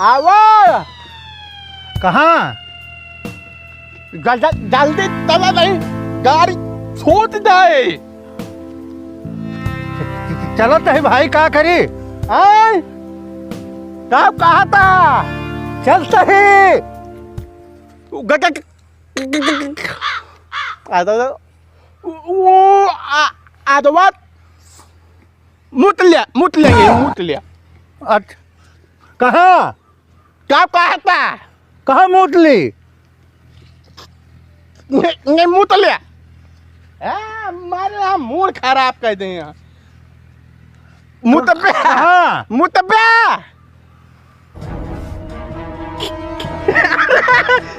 आओ कहाँ? जल्दी चला नहीं, गाड़ी छूट जाए। चलो तो भाई क्या करी? आए कब कहा था चलता ही वो आदवात मुत लिया। कहाँ? कब कहा था? कहाँ मूतली? नहीं मुत लिया। हमारे मूड खराब कर देंगे। हाँ मुतब्या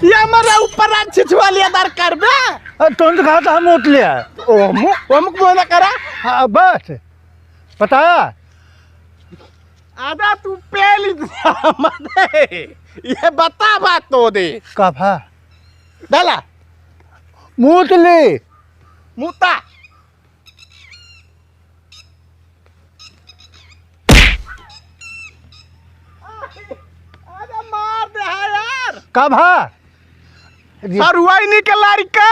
ये हमारा ऊपर छिछवा लिया दर कर बे। तुम तो कहा था हम मूत लिया। ओमुक बोला करा। हाँ बस बताया। आधा तू पहली मत ये बता बात तो दे कहा डाला मूतली मुता मार दे यार। कब है? सर हुआ ही नहीं के लड़का।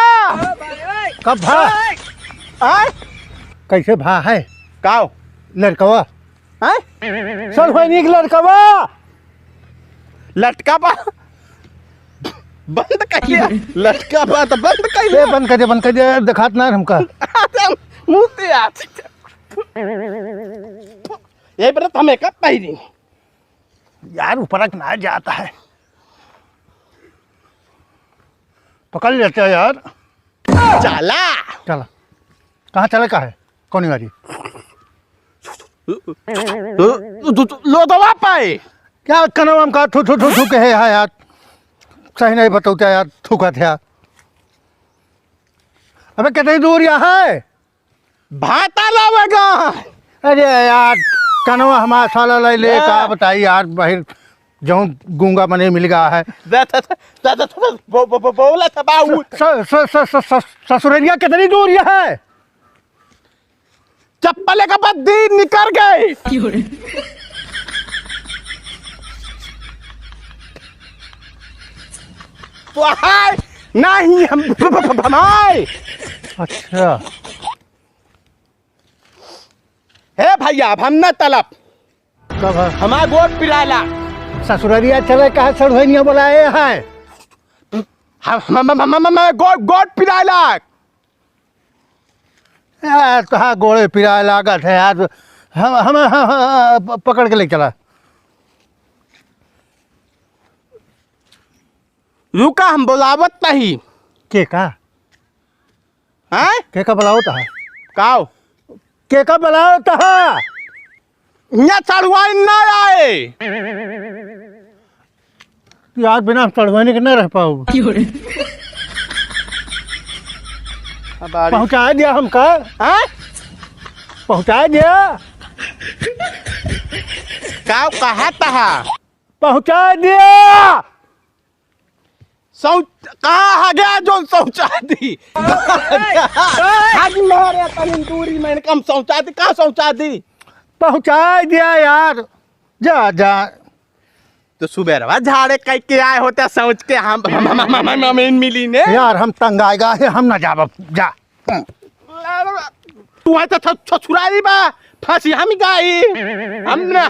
कब है? कैसे भा है काओ लड़कवा? सर भाई निक लड़कवा लटका बा बंद कर लिया। लटका बा तो बंद कर लिया। बंद कर दे दिखात ना हमका। मुंह से आती ये बरत हमें कब पहनी यार ऊपर ना जाता है। पकड़ लेते हैं यार। चला चला कहाँ चले का है? कौन गाड़ी? लो दवा पाए क्या कनो हम का थू थू थू थू के है यार। सही नहीं बताओ यार थूका थे। अबे कितनी दूर यहाँ है? भाता लावेगा। अरे यार कनवा हमारा साला ले का बताइए यार। बाहर जो गूंगा मने मिल गया है। बोला था बाबू ससुररिया कितनी दूर यहाँ है? चप्पल का बद्दी निकल गए। नहीं हम भमाए। अच्छा हे भैया अब हम न तलब कब है? हमारा गोट पिलाला। ससुररिया चले कहा सड़भैया बुलाए हैं। गोट पिलाला यार कहाँ गोड़े पिराए लागत है यार। हम पकड़ के ले चला। रुका हम बुलावत नहीं के का? हैं के का बुलाओ था? काओ के का बुलाओ था? यहाँ चढ़वाई न आए यार बिना चढ़वाने के न रह पाओ। पहुँचा दिया हमका। हैं पहुँचा दिया। काओ कहा था पहुँचा दिया। शौच कहाँ गया जो शौचा दी? आज मारे तनी दूरी मैंने कम शौचा दी। कहाँ शौचा दी? पहुँचा दिया यार। जा जा तो सुबह झाड़े कह के आए होते सोच के हम मिली ने यार हम तंग आएगा है। हम ना जाब जा। तू है तो छुराई बा फांसी हम गाई हम ना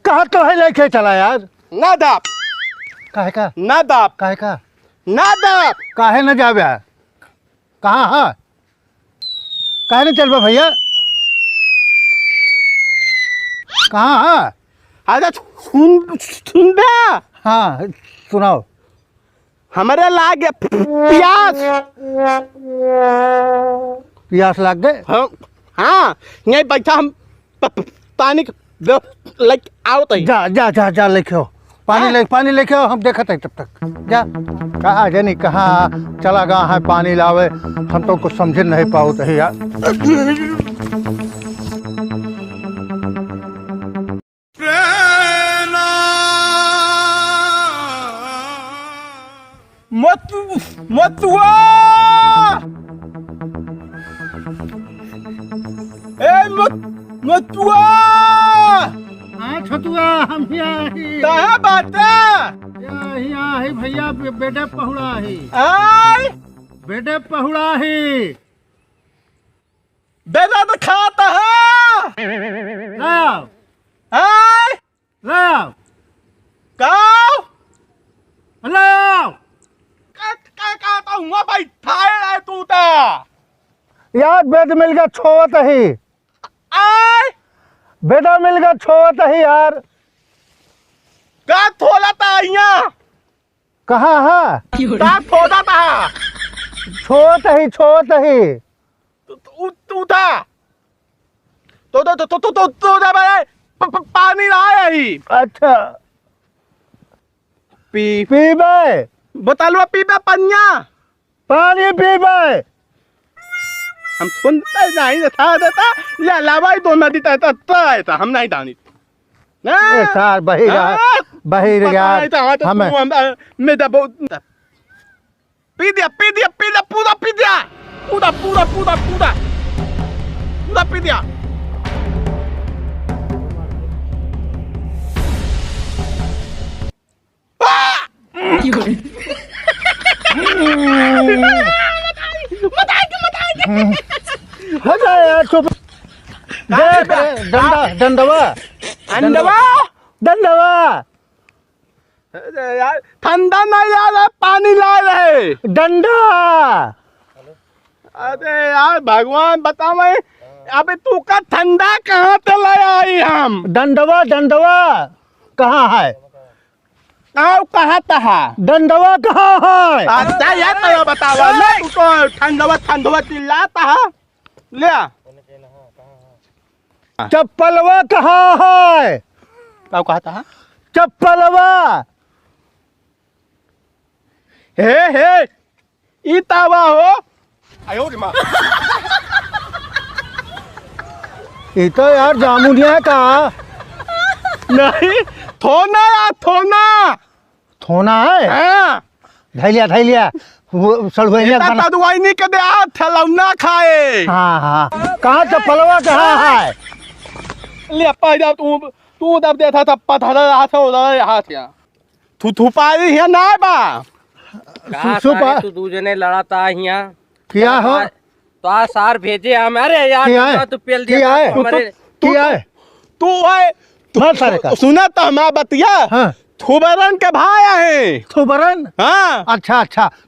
कहा तो है लेके चला यार। ना दाप काहे का? ना दाप काहे का? ना दाप काहे न जाबे? कहाँ है? काहे न चलबा भैया? कहाँ है? आजा सुन बे। हाँ सुनाओ। हमारे लागे प्यास प्यास लग गए। हाँ यही बैठा हम पानी लाइक आओ तो जा जा जा जा लेके पानी लेके आओ। हम देखते हैं तब तक। जा कहाँ जानी कहाँ चला गया है पानी लावे। हम तो कुछ समझ नहीं पाओ तो यार। मतुआ ए मतुआ। हाँ छतुआ हम यहाँ ही कहाँ बात यहाँ ही भैया बेटे पहुड़ा ही आय बेटे पहुड़ा ही बेटा तो खाता है लाओ आय लाओ काऊ लाओ का खाता हुआ भाई थाए है तू ता यार बेटा मिल गया छोवत ही आय बेटा मिल गया छोवत ही यार का थोला ता यहाँ कहाँ है का थोड़ा ता छोवत ही तू था तो भाई पानी लाया ही अच्छा पी पीबे बता लो पी पे पन्या पानी पीबे हम सुनते नहीं था देता या लावाई दो नदी था हम नहीं दानी सार बहिर यार हमें मेरा बहुत पी दिया पूरा पी दिया पूरा पी दिया हो जाए यार चुप दंडवा यार ठंडा नहीं आ रहा पानी ला रहे डंडा अरे यार भगवान बता मैं अबे तू का ठंडा कहाँ से ले आई हम डंडवा कहाँ है कहाँ था डंडवा कहाँ है अच्छा यार तो बतावा ना तू ठंडवा चिल्लाता है ले चप्पलवा कहाँ है क्या कहता है चप्पलवा हे इतावा हो आयो रे माँ ये तो यार जामुनिया का नहीं थोना थोना है हाँ धैलिया वो सड़ुइया इतना दवाई नहीं के दे आ थलौना खाए हाँ कहाँ चप्पलवा कहाँ है ले पैदा तू दब दे था तब पत्थर हाथ हो रहा हाथ या थू पाई है ना बा सुपा तू दूजने लड़ा था यहाँ किया हो तो आ सार भेजे हमारे किया यार है? तू पेल किया दिया है? हमारे किया है तू है मार सारे का सुना तो हमारा बतिया हाँ थुबरन के भाई है थुबरन हाँ अच्छा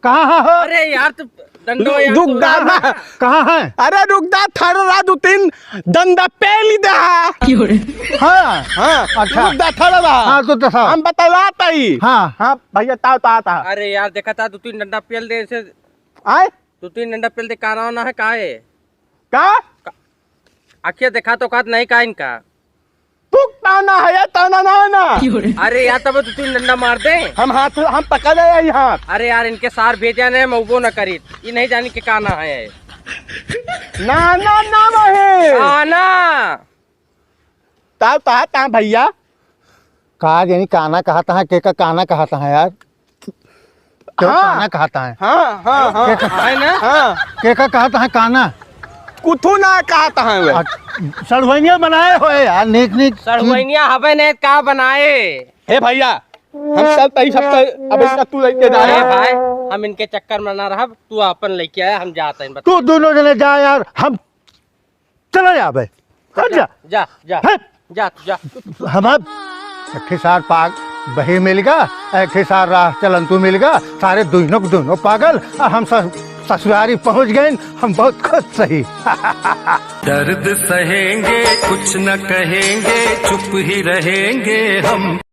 कहाँ है हो अरे यार तू डंडो यार रुक तू- दादा कहाँ है अरे रुक दा थड़ा दो तीन दंदा पेली दा हाँ हाँ अच्छा। रुक दा थड़ा हाँ तो दसा हम बतलाता ही हाँ हाँ भैया ता अरे यार देखा था 2-3 डंडा पेल दे से आए 2-3 डंडा पेल दे काना ना है का है का आखिर देखा तो कात नहीं का इनका तू ताना है या ताना ना है ना अरे यार तब 2-3 डंडा मार दे हम पकड़ रहे हैं हाथ अरे यार इनके सार भेजा ने मैं वो न करी ये नहीं जानी के काना है ना रहे काना ता भैया कहा यानी काना कहता है के का काना कहता है यार क्यों हाँ। काना कहता है हाँ है ना हाँ के का कहता है काना कुथू ना कहता है वे सड़ुइया बनाए हो यार नीक सड़वैनिया हवे ने का बनाए हे भैया हम सब तई सब अब इसका तू लेके जा अरे रहे भाई हम इनके चक्कर में ना रहा तू अपन लेके आया हम जाते हैं तू दोनों जने जा यार हम चले जा भाई हट जा जा जा हट। जा तू जा हम अब एक सार पाग बही मिल गया एक सार राह चलन तू मिल गया सारे दोनों पागल और हम सब ससुरारी पहुंच गए हम बहुत खुश सही दर्द सहेंगे कुछ न कहेंगे चुप ही रहेंगे हम।